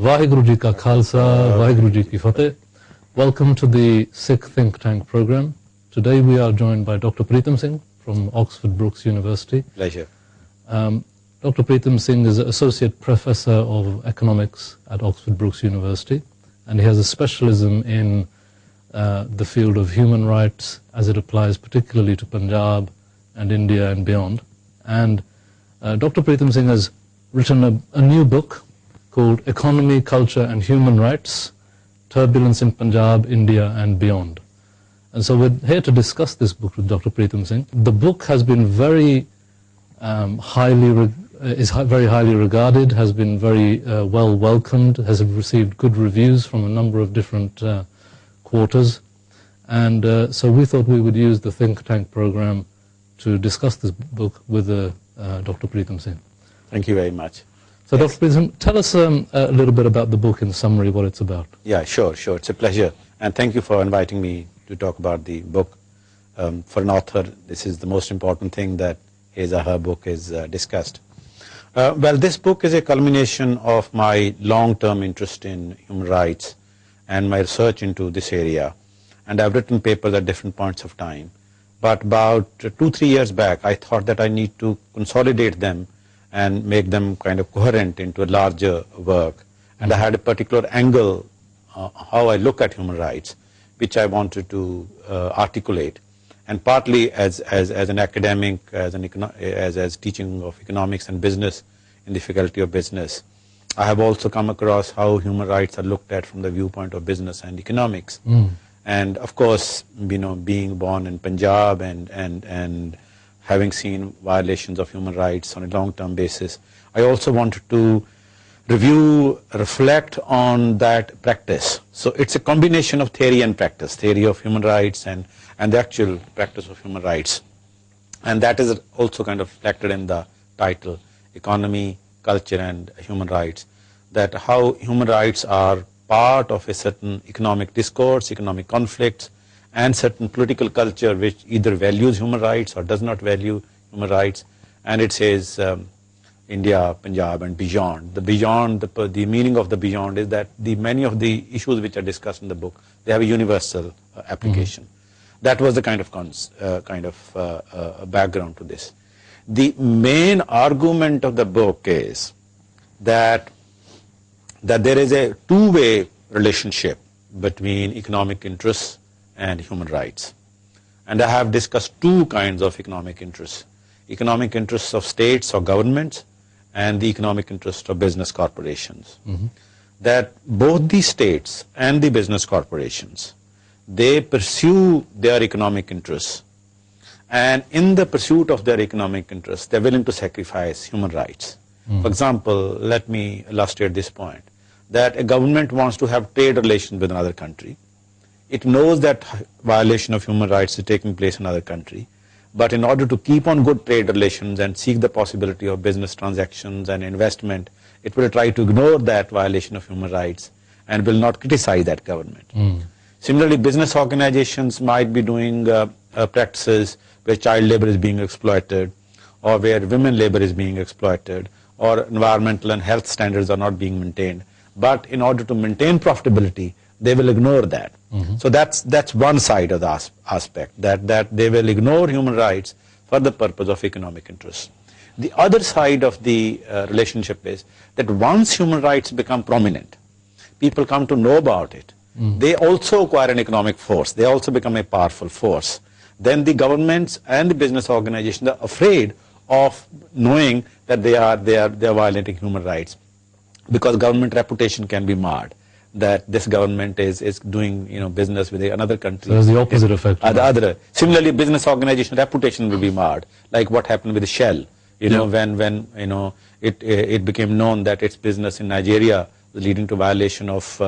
Vaheguru Ji Ka Khalsa, Vaheguru Ji Ki Fateh. Welcome to the Sikh Think Tank program. Today we are joined by Dr. Pritam Singh from Oxford Brookes University. Pleasure. Dr. Pritam Singh is Associate Professor of Economics at Oxford Brookes University, and he has a specialism in the field of human rights as it applies particularly to Punjab and India and beyond. And Dr. Pritam Singh has written a new book called Economy, Culture and Human Rights, Turbulence in Punjab, India and Beyond. And so we're here to discuss this book with Dr. Pritam Singh. The book has been very highly regarded, has been very well welcomed, has received good reviews from a number of different quarters. And so we thought we would use the Think Tank program to discuss this book with Dr. Pritam Singh. Thank you very much. So yes. Dr. Pritam, tell us a little bit about the book in summary, what it's about. Yeah, sure. It's a pleasure. And thank you for inviting me to talk about the book. For an author, this is the most important thing, that his or her book is discussed. Well, this book is a culmination of my long-term interest in human rights and my research into this area. And I've written papers at different points of time. But about 2-3 years back, I thought that I need to consolidate them and make them kind of coherent into a larger work. And I had a particular angle how I look at human rights, which I wanted to articulate. And partly as an academic, as teaching of economics and business in the faculty of business, I have also come across how human rights are looked at from the viewpoint of business and economics. And of course, being born in Punjab and having seen violations of human rights on a long-term basis, I also wanted to reflect on that practice. So it's a combination of theory and practice, theory of human rights and the actual practice of human rights. And that is also kind of reflected in the title, Economy, Culture and Human Rights, that how human rights are part of a certain economic discourse, economic conflicts, and certain political culture which either values human rights or does not value human rights. And it says India, Punjab and beyond. The meaning of the beyond is that many of the issues which are discussed in the book, they have a universal application. That was the kind of background to this. The main argument of the book is that there is a two-way relationship between economic interests and human rights. And I have discussed two kinds of economic interests of states or governments and the economic interest of business corporations. That both the states and the business corporations, they pursue their economic interests, and in the pursuit of their economic interests, they're willing to sacrifice human rights. For example, let me illustrate this point, that a government wants to have trade relations with another country. It knows that violation of human rights is taking place in another country, but in order to keep on good trade relations and seek the possibility of business transactions and investment, it will try to ignore that violation of human rights and will not criticize that government. Similarly, business organizations might be doing practices where child labor is being exploited, or where women labor is being exploited, or environmental and health standards are not being maintained. But in order to maintain profitability, they will ignore that. So that's one side of the aspect, that they will ignore human rights for the purpose of economic interests. The other side of the relationship is that once human rights become prominent, people come to know about it, they also acquire an economic force, they also become a powerful force. Then the governments and the business organizations are afraid of knowing that they are violating human rights, because government reputation can be marred, that this government is doing business with another country. So there's the opposite effect. Similarly, business organization reputation will be marred, like what happened with Shell. When it became known that its business in Nigeria was leading to violation of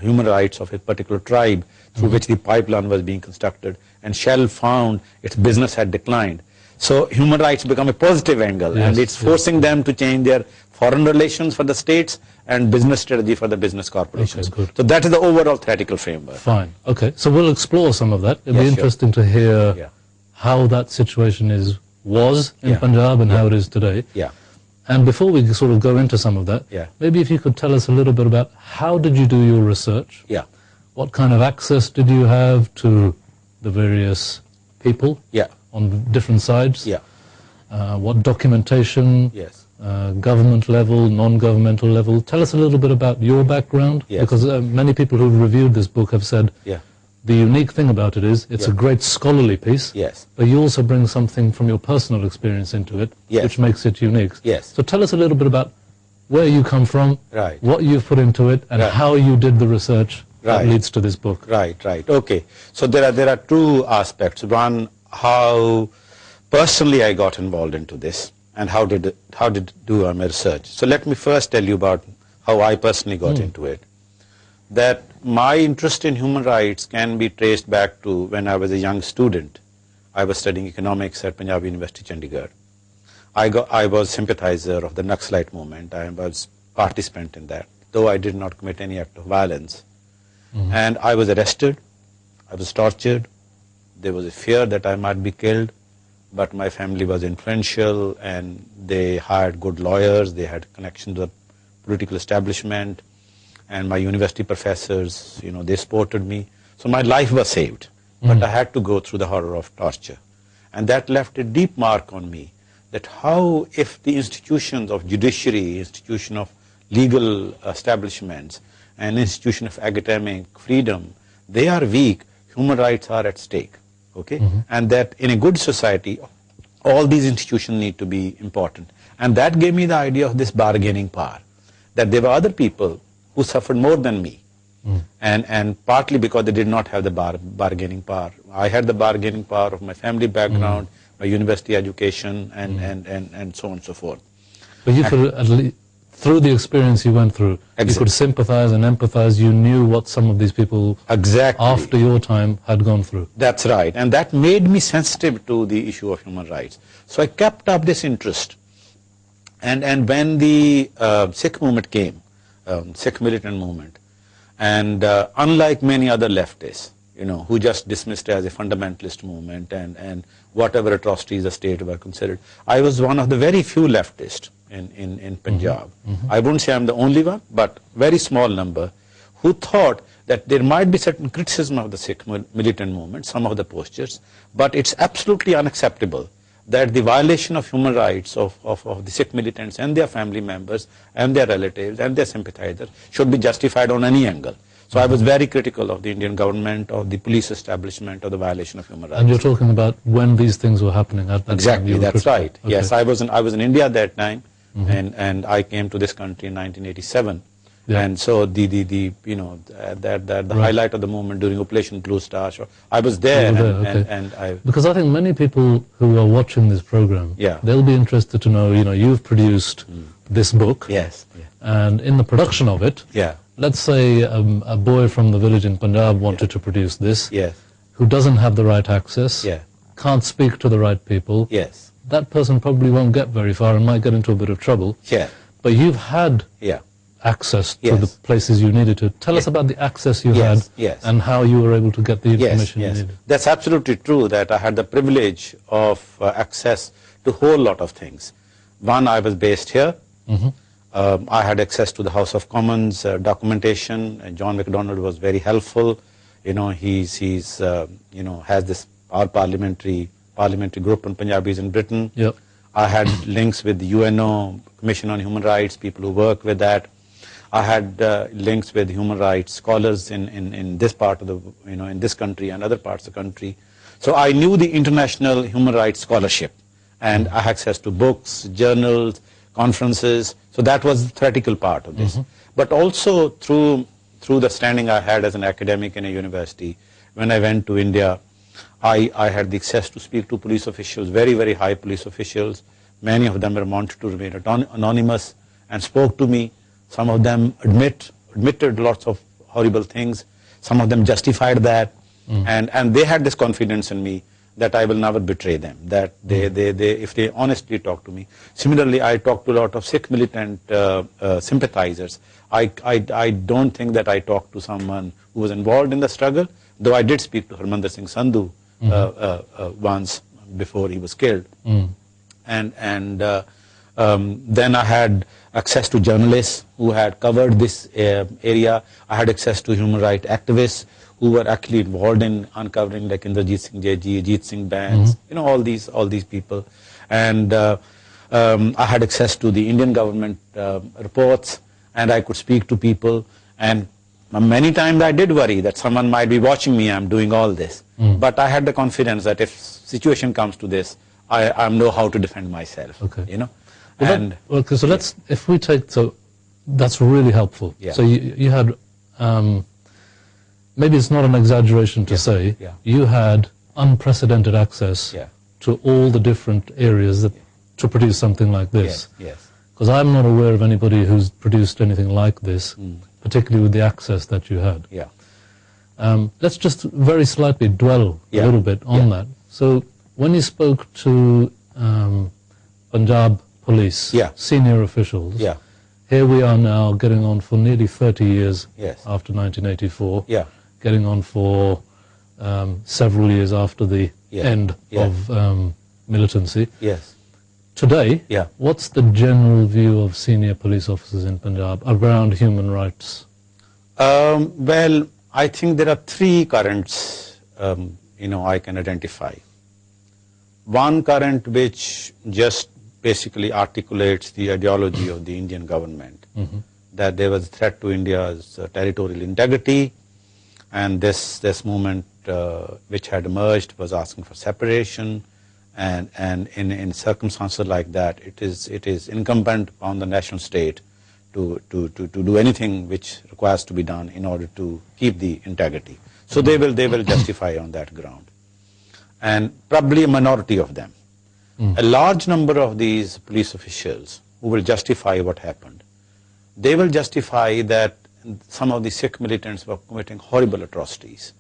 human rights of a particular tribe through which the pipeline was being constructed, and Shell found its business had declined. So human rights become a positive angle, and it's forcing them to change their foreign relations for the states and business strategy for the business corporations. Okay, good. So that is the overall theoretical framework. Fine. Okay. So we'll explore some of that. It'll be interesting to hear how that situation was in Punjab and how it is today. And before we sort of go into some of that, Yeah. maybe if you could tell us a little bit about how did you do your research? Yeah. What kind of access did you have to the various people Yeah. on different sides? Yeah. What documentation, Yes. government level, non-governmental level? Tell us a little bit about your background, Yes. because many people who've reviewed this book have said Yeah. the unique thing about it is it's a Yeah. great scholarly piece, Yes. but you also bring something from your personal experience into it, Yes. which makes it unique. Yes. So tell us a little bit about where you come from, Right. what you've put into it, and Right. how you did the research that Right. leads to this book. Right, right. Okay. So there are two aspects. One, how personally I got involved into this, and how did do my research. So let me first tell you about how I personally got into it. That my interest in human rights can be traced back to when I was a young student. I was studying economics at Punjab University, Chandigarh. I was sympathizer of the Naxalite movement. I was participant in that, though I did not commit any act of violence. And I was arrested, I was tortured, there was a fear that I might be killed, but my family was influential and they hired good lawyers, they had connection to the political establishment, and my university professors, they supported me. So my life was saved, but I had to go through the horror of torture. And that left a deep mark on me, that how if the institutions of judiciary, institution of legal establishments, and institution of academic freedom, they are weak, human rights are at stake. Okay? And that in a good society, all these institutions need to be important. And that gave me the idea of this bargaining power, that there were other people who suffered more than me, and partly because they did not have the bargaining power. I had the bargaining power of my family background, my university education, and so on and so forth. But you could, at least, through the experience you went through, you could sympathize and empathize. You knew what some of these people after your time had gone through. That's right. And that made me sensitive to the issue of human rights. So I kept up this interest. And when the Sikh movement came, Sikh militant movement, and unlike many other leftists, who just dismissed it as a fundamentalist movement and whatever atrocities the state were considered, I was one of the very few leftists in Punjab. I wouldn't say I'm the only one, but very small number, who thought that there might be certain criticism of the Sikh militant movement, some of the postures, but it's absolutely unacceptable that the violation of human rights of the Sikh militants and their family members and their relatives and their sympathizers should be justified on any angle. So I was very critical of the Indian government, of the police establishment, of the violation of human rights. And you're talking about when these things were happening at that exactly, time? That's right. Okay. Yes, I was in India at that time, and I came to this country in 1987. Yeah. And so the highlight of the movement during Operation Blue Star, I was there, and I... Because I think many people who are watching this program, they'll be interested to know, you've produced this book. Yes. And in the production of it, let's say a boy from the village in Punjab wanted to produce this, who doesn't have the right access, can't speak to the right people. Yes. That person probably won't get very far and might get into a bit of trouble. Yeah. But you've had access to the places you needed to. Tell us about the access you had and how you were able to get the information you needed. That's absolutely true, that I had the privilege of access to a whole lot of things. One, I was based here. I had access to the House of Commons documentation, and John MacDonald was very helpful. He's has this our parliamentary group on Punjabis in Britain. Yep. I had links with the UNO Commission on Human Rights, people who work with that. I had links with human rights scholars in this part of the, in this country and other parts of the country. So I knew the international human rights scholarship, and I had access to books, journals, conferences. So that was the theoretical part of this. But also through the standing I had as an academic in a university, when I went to India, I had the access to speak to police officials, very, very high police officials. Many of them were wanted to remain anonymous and spoke to me. Some of them admitted lots of horrible things. Some of them justified that. And they had this confidence in me that I will never betray them, that they if they honestly talk to me. Similarly, I talked to a lot of Sikh militant sympathizers. I don't think that I talked to someone who was involved in the struggle, though I did speak to Harmandir Singh Sandhu once before he was killed. And Then I had access to journalists who had covered this area. I had access to human rights activists who were actually involved in uncovering, like Inderjeet Singh Jeji, Ajit Singh Bands, all these people. And I had access to the Indian government reports, and I could speak to people. And many times I did worry that someone might be watching me, I'm doing all this. But I had the confidence that if situation comes to this, I know how to defend myself. Okay. And okay, so let's, if we take, so that's really helpful. Yeah. So you had, maybe it's not an exaggeration to say, you had unprecedented access to all the different areas that to produce something like this. Yes. Because I'm not aware of anybody who's produced anything like this, particularly with the access that you had. Yeah. Let's just very slightly dwell a little bit on that. So when you spoke to Punjab police, senior officials, here we are now getting on for nearly 30 years after 1984, getting on for several years after the end of militancy. Today, what's the general view of senior police officers in Punjab around human rights? Well, I think there are three currents, I can identify. One current which just basically articulates the ideology of the Indian government, that there was a threat to India's territorial integrity, and this movement which had emerged was asking for separation, and in circumstances like that, it is incumbent on the national state to do anything which requires to be done in order to keep the integrity. So they will justify on that ground, and probably a minority of them. A large number of these police officials who will justify what happened, they will justify that some of the Sikh militants were committing horrible atrocities.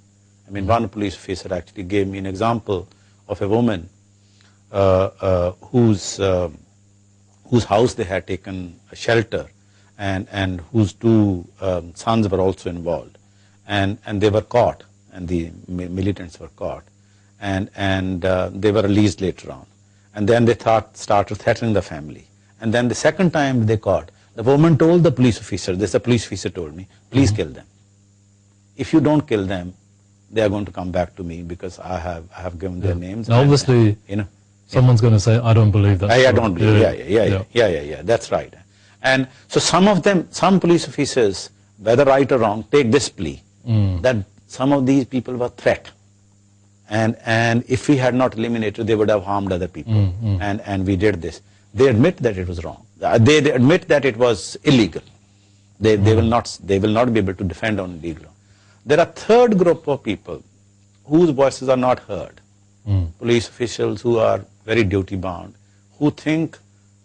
I mean, one police officer actually gave me an example of a woman whose house they had taken a shelter, and whose two sons were also involved, and they were caught, and the militants were caught, and they were released later on. And then they started threatening the family. And then the second time they caught, the woman told the police officer, the police officer told me, please kill them. If you don't kill them, they are going to come back to me because I have given their names. Now obviously, someone's going to say, I don't believe that. I don't believe, yeah, that's right. And so some police officers, whether right or wrong, take this plea, that some of these people were threat. And if we had not eliminated, they would have harmed other people. And we did this. They admit that it was wrong. They admit that it was illegal. They will not be able to defend on illegal. There are a third group of people whose voices are not heard. Police officials who are very duty bound, who think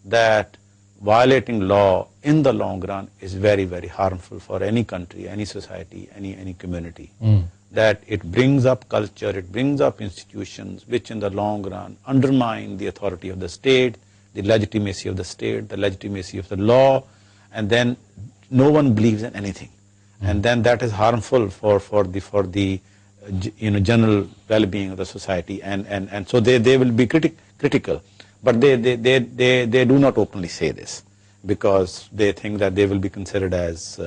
that violating law in the long run is very, very harmful for any country, any society, any community. That it brings up culture, it brings up institutions which in the long run undermine the authority of the state, the legitimacy of the state, the legitimacy of the law, and then no one believes in anything. And then that is harmful for the general well-being of the society, and so they will be critical, but they do not openly say this because they think that they will be considered as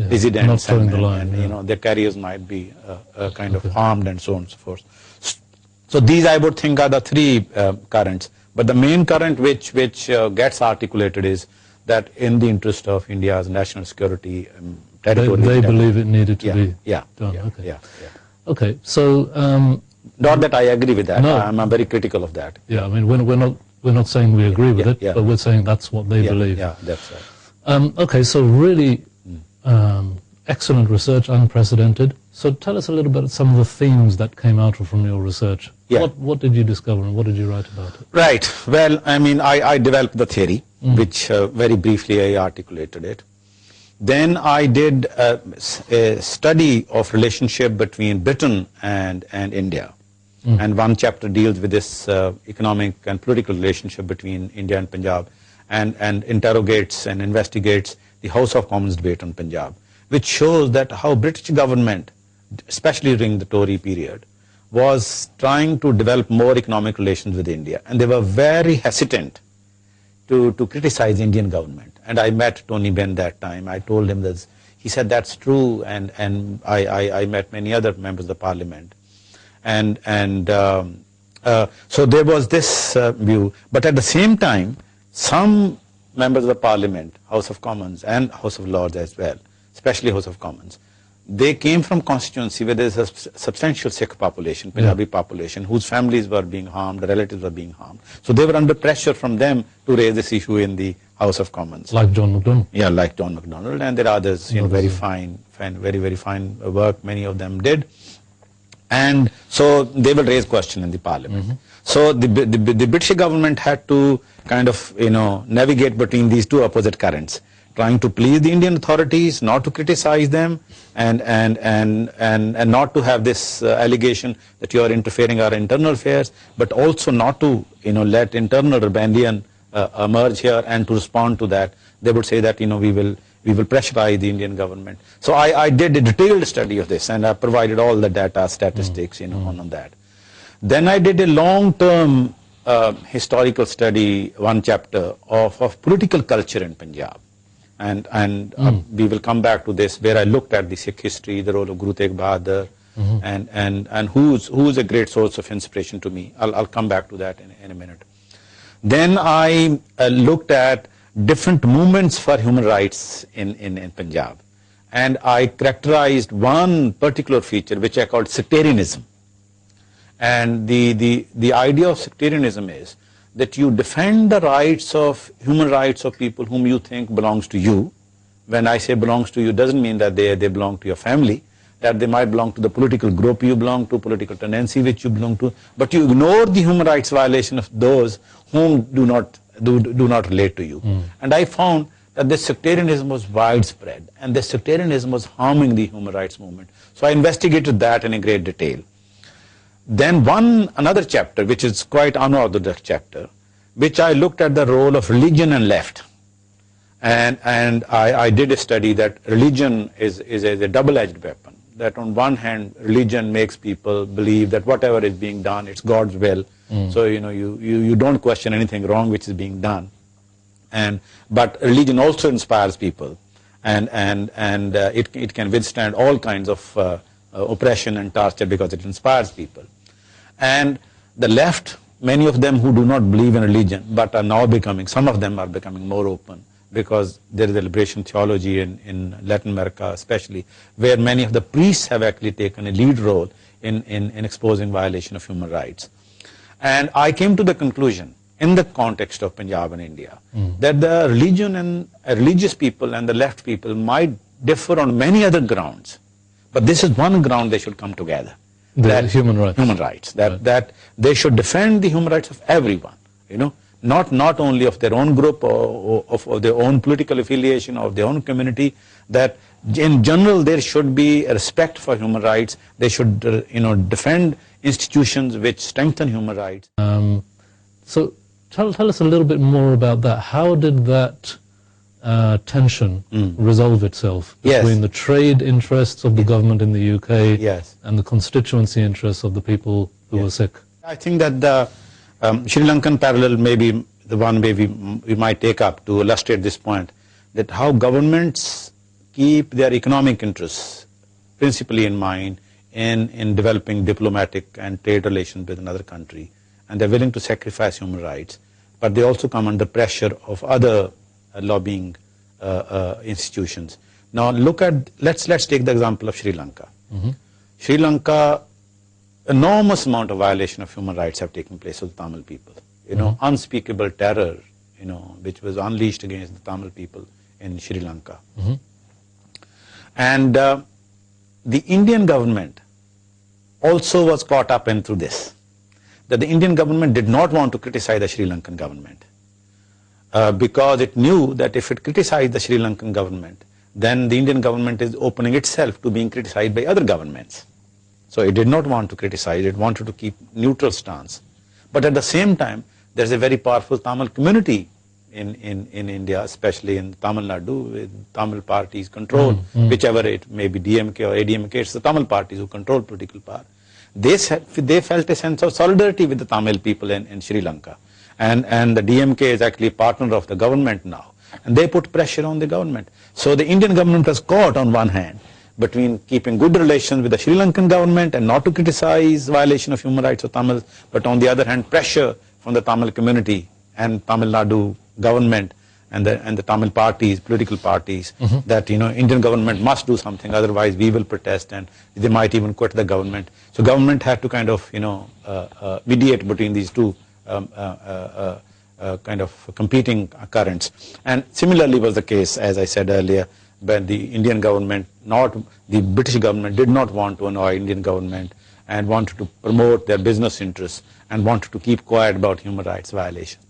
dissidents, and their careers might be kind of harmed, and so on and so forth. So these, I would think, are the three currents. But the main current which gets articulated is that in the interest of India's national security, territorial they believe it needed to be done. Okay, so not that I agree with that. No. I'm very critical of that. Yeah, I mean, we're not saying we agree with it, but we're saying that's what they believe. Yeah, that's right. Okay, so really excellent research, unprecedented. So tell us a little bit some of the themes that came out from your research. What did you discover and what did you write about it? Right. Well, I mean, I developed the theory, which very briefly I articulated it. Then I did a study of relationship between Britain and India. And one chapter deals with this economic and political relationship between India and Punjab, and interrogates and investigates the House of Commons debate on Punjab, which shows that how British government, especially during the Tory period, was trying to develop more economic relations with India. And they were very hesitant to criticize the Indian government. And I met Tony Benn that time. I told him this. He said that's true, and I met many other members of the parliament. So there was this view. But at the same time, some members of the parliament, House of Commons and House of Lords as well, especially House of Commons, they came from constituency where there is a substantial Sikh population, Punjabi population, whose families were being harmed, relatives were being harmed. So they were under pressure from them to raise this issue in the House of Commons. Like John MacDonald. Yeah, like John MacDonald, and there are others, very fine, very fine work, many of them did. And so they will raise question in the parliament. So the British government had to kind of, navigate between these two opposite currents, trying to please the Indian authorities, not to criticize them, and not to have this allegation that you are interfering our internal affairs, but also not to, let internal rebellion emerge here, and to respond to that. They would say that, we will pressurize the Indian government. So I did a detailed study of this, and I provided all the data, statistics, on that. Then I did a long-term historical study, one chapter of political culture in Punjab. And we will come back to this, where I looked at the Sikh history, the role of Guru Tegh Bahadur, and who's a great source of inspiration to me. I'll come back to that in a minute. Then I looked at different movements for human rights in Punjab. And I characterized one particular feature, which I called sectarianism. And the idea of sectarianism is that you defend the rights of, human rights of people whom you think belongs to you. When I say belongs to you, doesn't mean that they belong to your family, that they might belong to the political group you belong to, political tendency which you belong to, but you ignore the human rights violation of those whom do not relate to you. And I found that this sectarianism was widespread, and this sectarianism was harming the human rights movement. So I investigated that in a great detail. Then another chapter, which is quite unorthodox chapter, which I looked at the role of religion and left. And I did a study that religion is a double-edged weapon. That on one hand, religion makes people believe that whatever is being done, it's God's will. So you don't question anything wrong which is being done. But religion also inspires people, and it can withstand all kinds of oppression and torture because it inspires people. And the left, many of them who do not believe in religion, but are now some of them are becoming more open, because there is a liberation theology in Latin America especially, where many of the priests have actually taken a lead role in exposing violation of human rights. And I came to the conclusion, in the context of Punjab and India, that the religion and religious people and the left people might differ on many other grounds, but this is one ground they should come together. Human rights. Human rights. That they should defend the human rights of everyone, not only of their own group or of their own political affiliation or of their own community, that in general there should be a respect for human rights. They should defend institutions which strengthen human rights. So tell us a little bit more about that. How did that tension resolve itself between the trade interests of the government in the UK and the constituency interests of the people who were Sikh? I think that the Sri Lankan parallel may be the one way we might take up to illustrate this point, that how governments keep their economic interests principally in mind in developing diplomatic and trade relations with another country, and they're willing to sacrifice human rights, but they also come under pressure of other lobbying institutions. Now let's take the example of Sri Lanka. Sri Lanka, enormous amount of violation of human rights have taken place with the Tamil people. Unspeakable terror, which was unleashed against the Tamil people in Sri Lanka. And the Indian government also was caught up into this, that the Indian government did not want to criticize the Sri Lankan government, because it knew that if it criticized the Sri Lankan government, then the Indian government is opening itself to being criticized by other governments. So it did not want to criticize, it wanted to keep neutral stance. But at the same time, there's a very powerful Tamil community in India, especially in Tamil Nadu, with Tamil parties control, whichever it may be DMK or ADMK, it's the Tamil parties who control political power. They felt a sense of solidarity with the Tamil people in Sri Lanka. and the DMK is actually a partner of the government now, and they put pressure on the government. So the Indian government was caught on one hand between keeping good relations with the Sri Lankan government and not to criticize violation of human rights of Tamils, but on the other hand pressure from the Tamil community and Tamil Nadu government and the Tamil parties, political parties, that Indian government must do something, otherwise we will protest, and they might even quit the government. So government had to kind of mediate between these two kind of competing currents. And similarly was the case, as I said earlier, when the Indian government, not the British government, did not want to annoy Indian government and wanted to promote their business interests and wanted to keep quiet about human rights violations.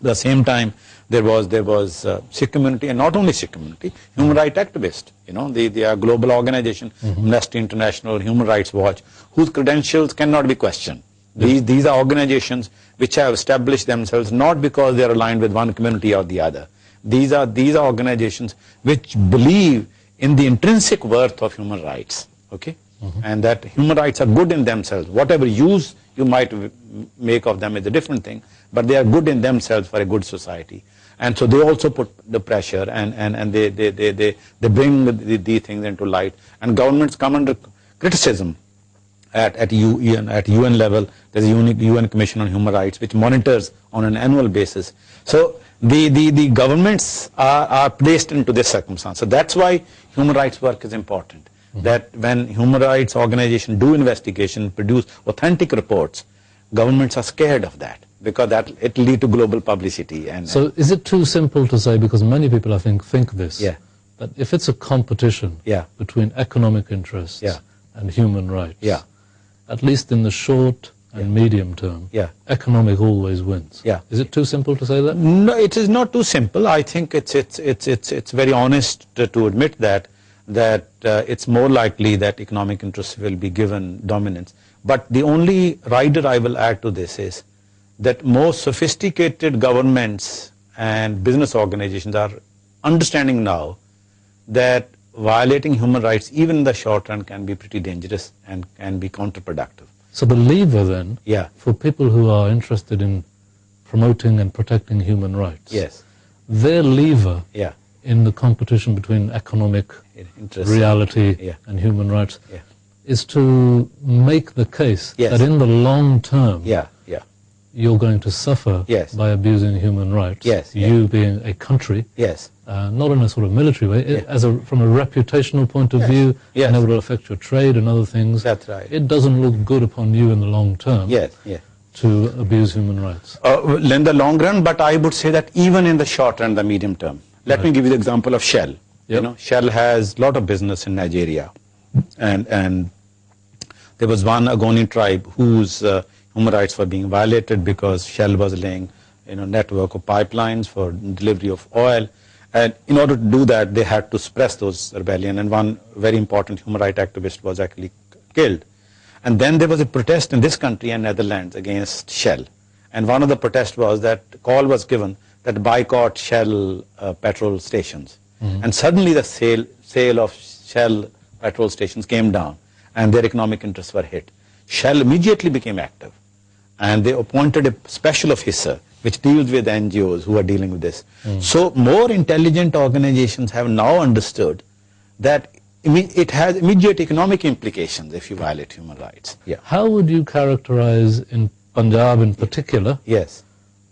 At the same time, there was Sikh community, and not only Sikh community, human rights activists. They are global organization, Amnesty International, Human Rights Watch, whose credentials cannot be questioned. These are organizations which have established themselves not because they are aligned with one community or the other. These are organizations which believe in the intrinsic worth of human rights, okay? And that human rights are good in themselves. Whatever use you might make of them is a different thing, but they are good in themselves for a good society. And so they also put the pressure, and they bring these things into light. And governments come under criticism at UN level. There's a UN Commission on Human Rights which monitors on an annual basis. So the governments are placed into this circumstance. So that's why human rights work is important. That when human rights organizations do investigation, produce authentic reports, governments are scared of that, because that it will lead to global publicity. And so is it too simple to say, because many people I think this, that if it's a competition between economic interests and human rights, at least in the short and medium term, economic always wins. Is it too simple to say that? No, it is not too simple. I think it's very honest to admit that it's more likely that economic interests will be given dominance. But the only rider I will add to this is that more sophisticated governments and business organizations are understanding now that violating human rights, even in the short run, can be pretty dangerous and can be counterproductive. So the lever then, for people who are interested in promoting and protecting human rights, their lever in the competition between economic reality and human rights is to make the case that in the long term you're going to suffer by abusing human rights, you being a country, not in a sort of military way, from a reputational point of view, and it will affect your trade and other things. That's right. It doesn't look good upon you in the long term to abuse human rights. In the long run, but I would say that even in the short run, the medium term. Let me give you the example of Shell. Shell has a lot of business in Nigeria, and there was one Ogoni tribe whose human rights were being violated because Shell was laying network of pipelines for delivery of oil, and in order to do that they had to suppress those rebellion, and one very important human rights activist was actually killed. And then there was a protest in this country and Netherlands against Shell, and one of the protests was that call was given that boycott Shell petrol stations, and suddenly the sale of Shell petrol stations came down and their economic interests were hit. Shell immediately became active, and they appointed a special officer which deals with NGOs who are dealing with this. So more intelligent organizations have now understood that it has immediate economic implications if you violate human rights. How would you characterize in Punjab in particular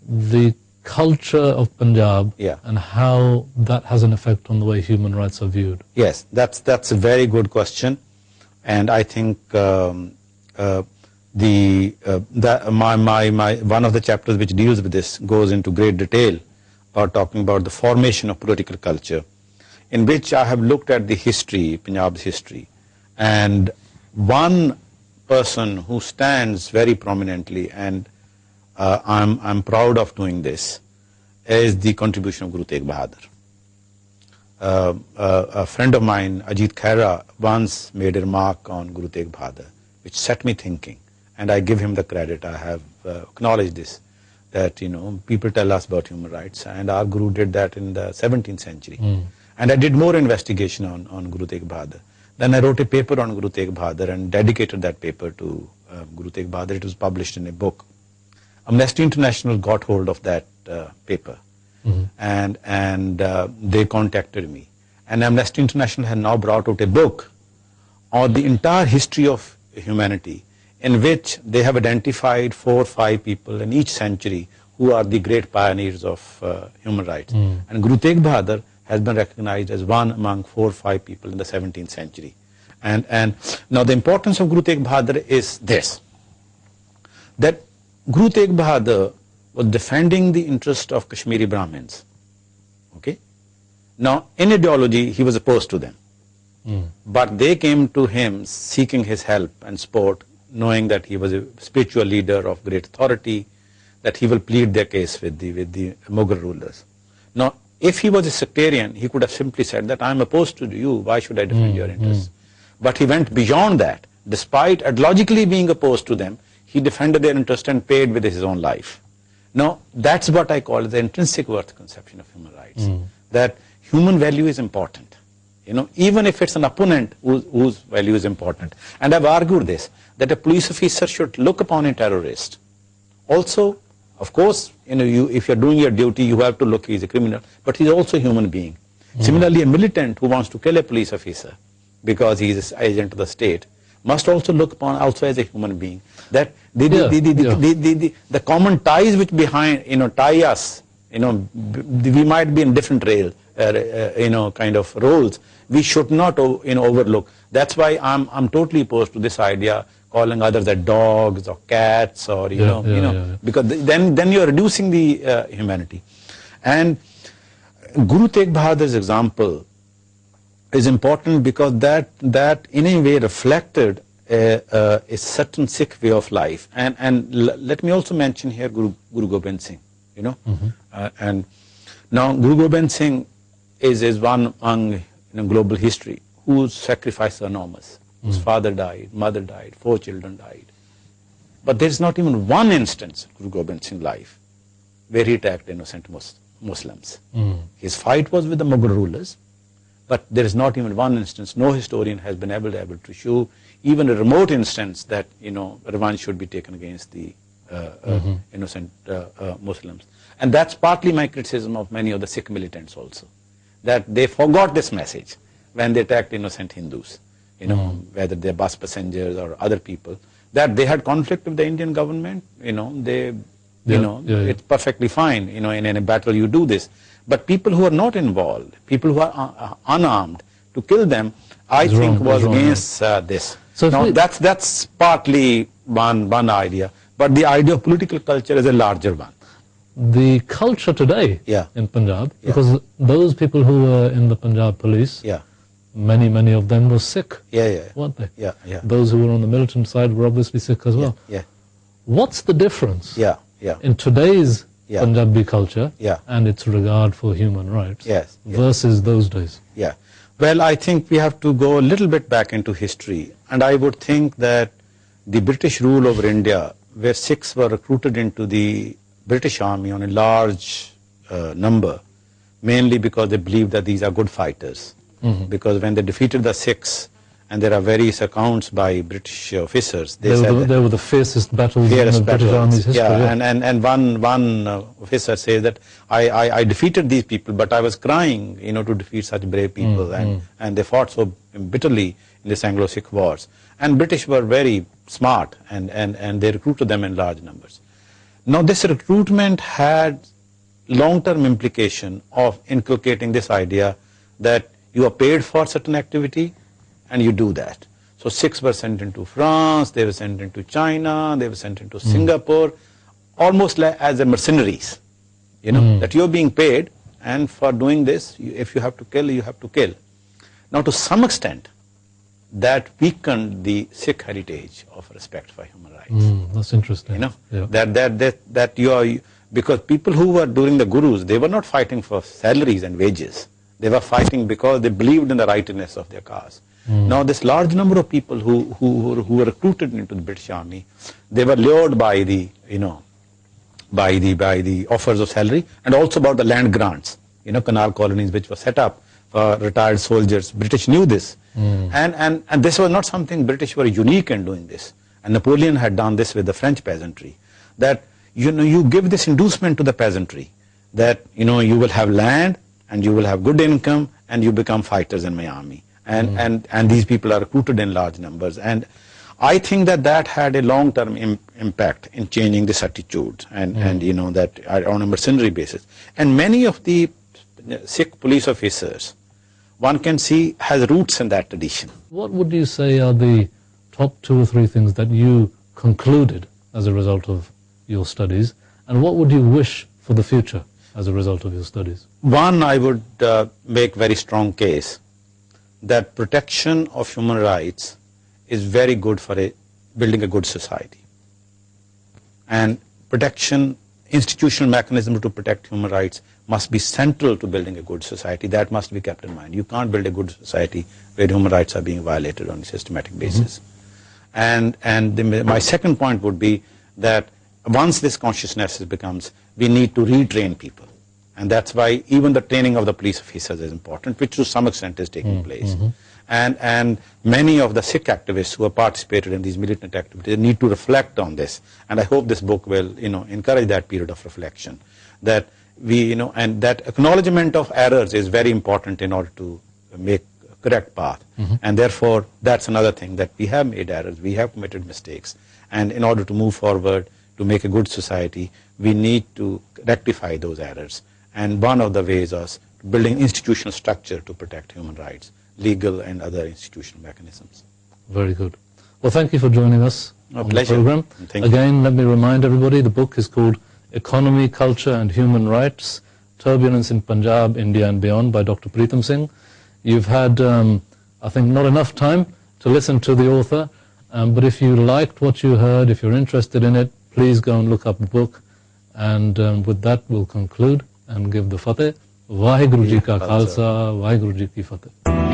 the culture of Punjab and how that has an effect on the way human rights are viewed? Yes, that's a very good question, and I think one of the chapters which deals with this goes into great detail about talking about the formation of political culture, in which I have looked at the history, Punjab's history, and one person who stands very prominently, and I'm proud of doing this, is the contribution of Guru Tegh Bahadur. A friend of mine, Ajit Khaira, once made a remark on Guru Tegh Bahadur which set me thinking, and I give him the credit. I have acknowledged this, that people tell us about human rights, and our Guru did that in the 17th century. And I did more investigation on Guru Tegh Bahadur. Then I wrote a paper on Guru Tegh Bahadur and dedicated that paper to Guru Tegh Bahadur. It was published in a book. Amnesty International got hold of that paper, and they contacted me. And Amnesty International has now brought out a book on the entire history of humanity, in which they have identified 4 or 5 people in each century who are the great pioneers of human rights. And Guru Tegh Bahadur has been recognized as one among 4 or 5 people in the 17th century. And now the importance of Guru Tegh Bahadur is this, that Guru Tegh Bahadur was defending the interest of Kashmiri Brahmins. Okay? Now, in ideology, he was opposed to them. But they came to him seeking his help and support, knowing that he was a spiritual leader of great authority, that he will plead their case with the Mughal rulers. Now, if he was a sectarian, he could have simply said that I am opposed to you, why should I defend your interests? But he went beyond that. Despite ideologically being opposed to them, he defended their interest and paid with his own life. Now, that's what I call the intrinsic worth conception of human rights, that human value is important. Even if it's an opponent whose value is important. And I've argued this, that a police officer should look upon a terrorist. Also, of course, if you're doing your duty, you have to look, he's a criminal, but he's also a human being. Similarly, a militant who wants to kill a police officer because he's an agent of the state must also look upon also as a human being. That the common ties which tie us, we might be in different kind of roles. We should not overlook. That's why I'm totally opposed to this idea calling others as dogs or cats or because then you're reducing the humanity. And Guru Tegh Bahadur's example is important because that in a way reflected a certain Sikh way of life. And let me also mention here Guru Gobind Singh. And now Guru Gobind Singh is one among global history whose sacrifices are enormous. His father died, mother died, 4 children died. But there is not even one instance in Guru Gobind Singh's life where he attacked innocent Muslims. His fight was with the Mughal rulers, but there is not even one instance. No historian has been able to show even a remote instance that revenge should be taken against the innocent Muslims. And that's partly my criticism of many of the Sikh militants also, that they forgot this message when they attacked innocent Hindus, whether they're bus passengers or other people, that they had conflict with the Indian government, it's perfectly fine, in a battle you do this. But people who are not involved, people who are unarmed, to kill them, I think was against this. So now that's partly one idea, but the idea of political culture is a larger one. The culture today in Punjab, because those people who were in the Punjab police, many of them were Sikh, weren't they? Those who were on the militant side were obviously Sikh as well. What's the difference in today's Punjabi culture and its regard for human rights versus those days? Well, I think we have to go a little bit back into history, and I would think that the British rule over India, where Sikhs were recruited into the British army on a large number, mainly because they believed that these are good fighters. Because when they defeated the Sikhs, and there are various accounts by British officers, they said they were the fiercest battles in the British Army's history. And one officer says that I defeated these people, but I was crying, to defeat such brave people, and they fought so bitterly in this Anglo-Sikh wars. And British were very smart, and they recruited them in large numbers. Now, this recruitment had long-term implication of inculcating this idea that you are paid for certain activity, and you do that. So Sikhs were sent into France, they were sent into China, they were sent into Singapore, almost like as a mercenaries, that you're being paid, and for doing this, if you have to kill, you have to kill. Now, to some extent, that weakened the Sikh heritage of respect for human rights. That's interesting. That you are, because people who were during the Gurus, they were not fighting for salaries and wages. They were fighting because they believed in the rightness of their cause. Now, this large number of people who were recruited into the British Army, they were lured by the offers of salary, and also about the land grants, canal colonies which were set up for retired soldiers. British knew this, and this was not something British were unique in doing this. And Napoleon had done this with the French peasantry. That you give this inducement to the peasantry that you will have land and you will have good income and you become fighters in my army, and these people are recruited in large numbers. And I think that had a long-term impact in changing this attitude and that on a mercenary basis. And many of the Sikh police officers, one can see, has roots in that tradition. What would you say are the top 2 or 3 things that you concluded as a result of your studies, and what would you wish for the future as a result of your studies? One, I would make very strong case that protection of human rights is very good for building a good society. And institutional mechanism to protect human rights must be central to building a good society. That must be kept in mind. You can't build a good society where human rights are being violated on a systematic basis. And my second point would be that once this consciousness becomes, we need to retrain people. And that's why even the training of the police officers is important, which to some extent is taking place. And many of the Sikh activists who have participated in these militant activities need to reflect on this. And I hope this book will, encourage that period of reflection. That and that acknowledgement of errors is very important in order to make a correct path. And therefore, that's another thing, that we have made errors, we have committed mistakes. And in order to move forward, to make a good society, we need to rectify those errors. And one of the ways is building institutional structure to protect human rights, legal and other institutional mechanisms. Very good. Well, thank you for joining us on the program. Again, let me remind everybody, the book is called Economy, Culture and Human Rights, Turbulence in Punjab, India and Beyond by Dr. Pritam Singh. You've had, I think, not enough time to listen to the author, but if you liked what you heard, if you're interested in it, please go and look up the book. And with that, we'll conclude and give the fateh. Vaheguru Ji Ka Khalsa, Vaheguru Ji Ki Fateh.